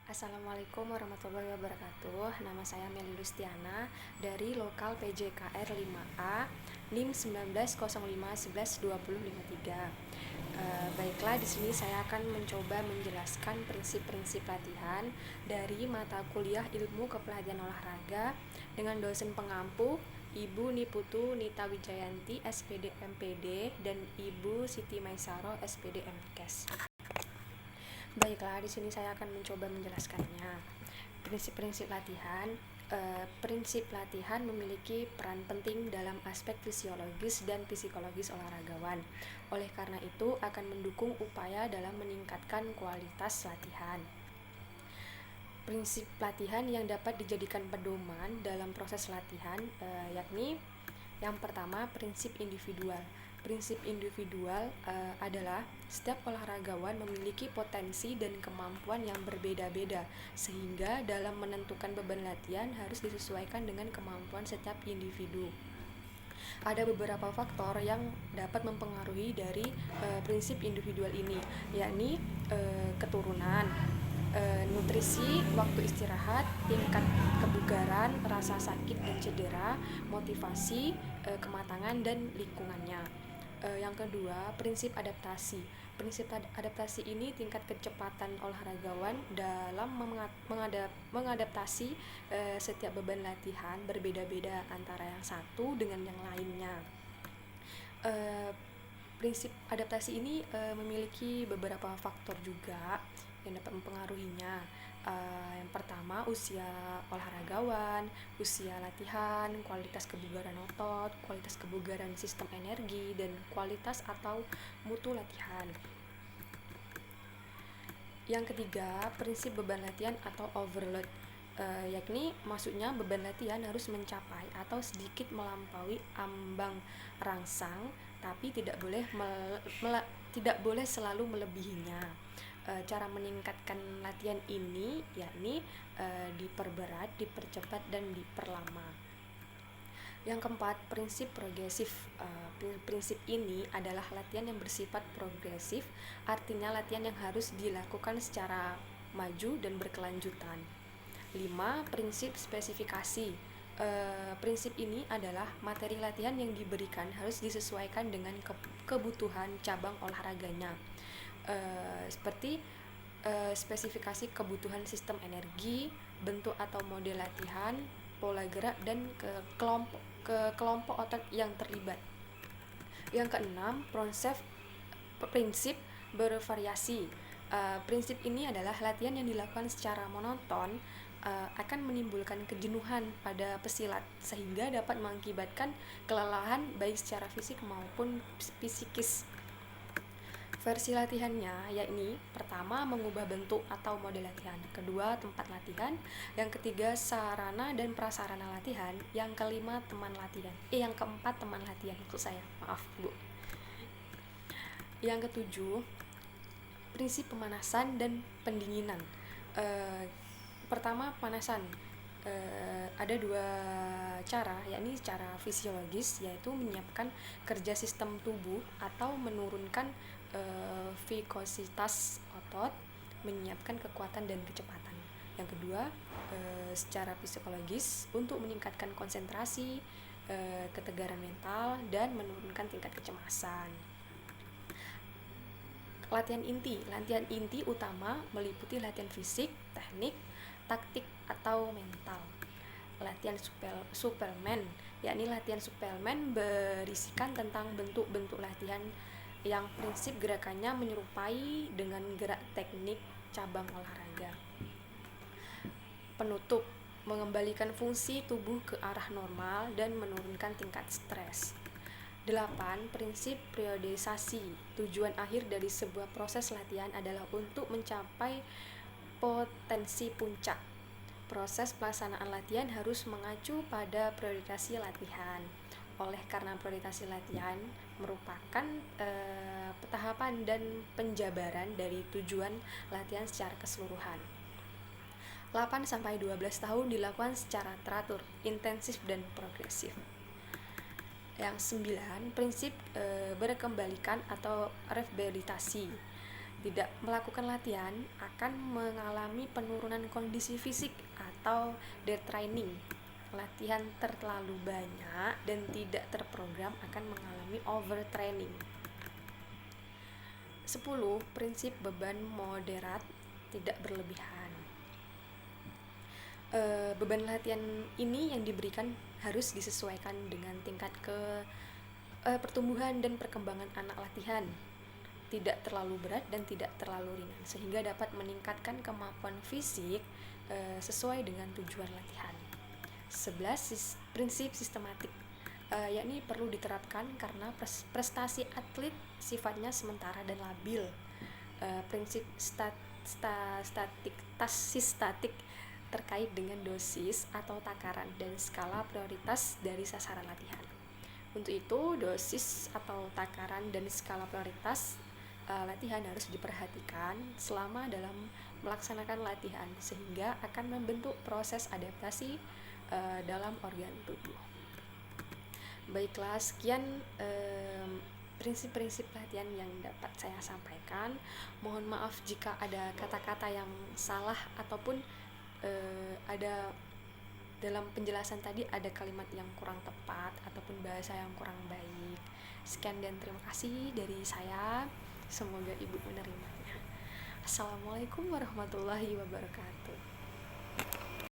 Assalamualaikum warahmatullahi wabarakatuh. Nama saya Meli Lustiana dari lokal PJKR 5A NIM 1905112053. Baiklah, di sini saya akan mencoba menjelaskan prinsip-prinsip latihan dari mata kuliah Ilmu Kepelatihan Olahraga dengan dosen pengampu Ibu Niputu Nita Wijayanti SPD MPD dan Ibu Siti Maisaro SPD MKes. Baiklah, di sini saya akan mencoba menjelaskannya. Prinsip-prinsip latihan. Prinsip latihan memiliki peran penting dalam aspek fisiologis dan psikologis olahragawan. Oleh karena itu, akan mendukung upaya dalam meningkatkan kualitas latihan. Prinsip latihan yang dapat dijadikan pedoman dalam proses latihan yakni yang pertama, prinsip individual. Prinsip individual adalah setiap olahragawan memiliki potensi dan kemampuan yang berbeda-beda, sehingga dalam menentukan beban latihan harus disesuaikan dengan kemampuan setiap individu. Ada beberapa faktor yang dapat mempengaruhi dari prinsip individual ini, yakni keturunan, nutrisi, waktu istirahat, tingkat kebugaran, rasa sakit dan cedera, motivasi, kematangan dan lingkungannya. Yang kedua, prinsip adaptasi. Prinsip adaptasi ini tingkat kecepatan olahragawan dalam mengadaptasi setiap beban latihan berbeda-beda antara yang satu dengan yang lainnya. Prinsip adaptasi ini memiliki beberapa faktor juga yang dapat mempengaruhinya. Yang pertama, usia olahragawan, usia latihan, kualitas kebugaran otot, kualitas kebugaran sistem energi, dan kualitas atau mutu latihan. Yang ketiga, prinsip beban latihan atau overload, yakni maksudnya beban latihan harus mencapai atau sedikit melampaui ambang rangsang, tapi tidak boleh selalu melebihinya. Cara meningkatkan latihan ini yakni diperberat, dipercepat, dan diperlama. Yang keempat, prinsip progresif. Prinsip ini adalah latihan yang bersifat progresif, artinya latihan yang harus dilakukan secara maju dan berkelanjutan. 5. Prinsip spesifikasi. Prinsip ini adalah materi latihan yang diberikan harus disesuaikan dengan kebutuhan cabang olahraganya. Seperti spesifikasi kebutuhan sistem energi, bentuk atau model latihan, pola gerak, dan ke kelompok otot yang terlibat. Yang keenam, prinsip bervariasi. Prinsip ini adalah latihan yang dilakukan secara monoton akan menimbulkan kejenuhan pada pesilat, sehingga dapat mengakibatkan kelelahan baik secara fisik maupun psikis. Versi latihannya yakni pertama, mengubah bentuk atau model latihan, kedua, tempat latihan, yang ketiga, sarana dan prasarana latihan, yang kelima, yang keempat, teman latihan. Maksud saya, maaf Bu. Yang ketujuh, prinsip pemanasan dan pendinginan. Pertama, pemanasan. Ada dua cara, yakni cara fisiologis, yaitu menyiapkan kerja sistem tubuh atau menurunkan vikositas otot, menyiapkan kekuatan dan kecepatan. Yang kedua, secara psikologis, untuk meningkatkan konsentrasi, ketegaran mental, dan menurunkan tingkat kecemasan. Latihan inti utama meliputi latihan fisik, teknik, taktik, atau mental. Latihan suplemen, yakni latihan suplemen berisikan tentang bentuk-bentuk latihan yang prinsip gerakannya menyerupai dengan gerak teknik cabang olahraga. Penutup, mengembalikan fungsi tubuh ke arah normal dan menurunkan tingkat stres. 8. Prinsip periodisasi. Tujuan akhir dari sebuah proses latihan adalah untuk mencapai potensi puncak. Proses pelaksanaan latihan harus mengacu pada periodisasi latihan. Oleh karena periodisasi latihan merupakan tahapan dan penjabaran dari tujuan latihan secara keseluruhan. 8-12 tahun dilakukan secara teratur, intensif, dan progresif. Yang 9, prinsip berkembalikan atau rehabilitasi. Tidak melakukan latihan akan mengalami penurunan kondisi fisik atau detraining. Latihan terlalu banyak dan tidak terprogram akan mengalami overtraining. 10. Prinsip beban moderat, tidak berlebihan. Beban latihan ini yang diberikan harus disesuaikan dengan tingkat pertumbuhan dan perkembangan anak latihan. Tidak terlalu berat dan tidak terlalu ringan, sehingga dapat meningkatkan kemampuan fisik sesuai dengan tujuan latihan. 11. Prinsip sistematik, yakni perlu diterapkan karena prestasi atlet sifatnya sementara dan labil. Prinsip statik terkait dengan dosis atau takaran dan skala prioritas dari sasaran latihan. Untuk itu, dosis atau takaran dan skala prioritas latihan harus diperhatikan selama dalam melaksanakan latihan, sehingga akan membentuk proses adaptasi dalam organ tubuh. Baiklah, sekian prinsip-prinsip latihan yang dapat saya sampaikan. Mohon maaf jika ada kata-kata yang salah ataupun ada dalam penjelasan tadi ada kalimat yang kurang tepat ataupun bahasa yang kurang baik. Sekian dan terima kasih dari saya. Semoga Ibu menerimanya. Assalamualaikum warahmatullahi wabarakatuh.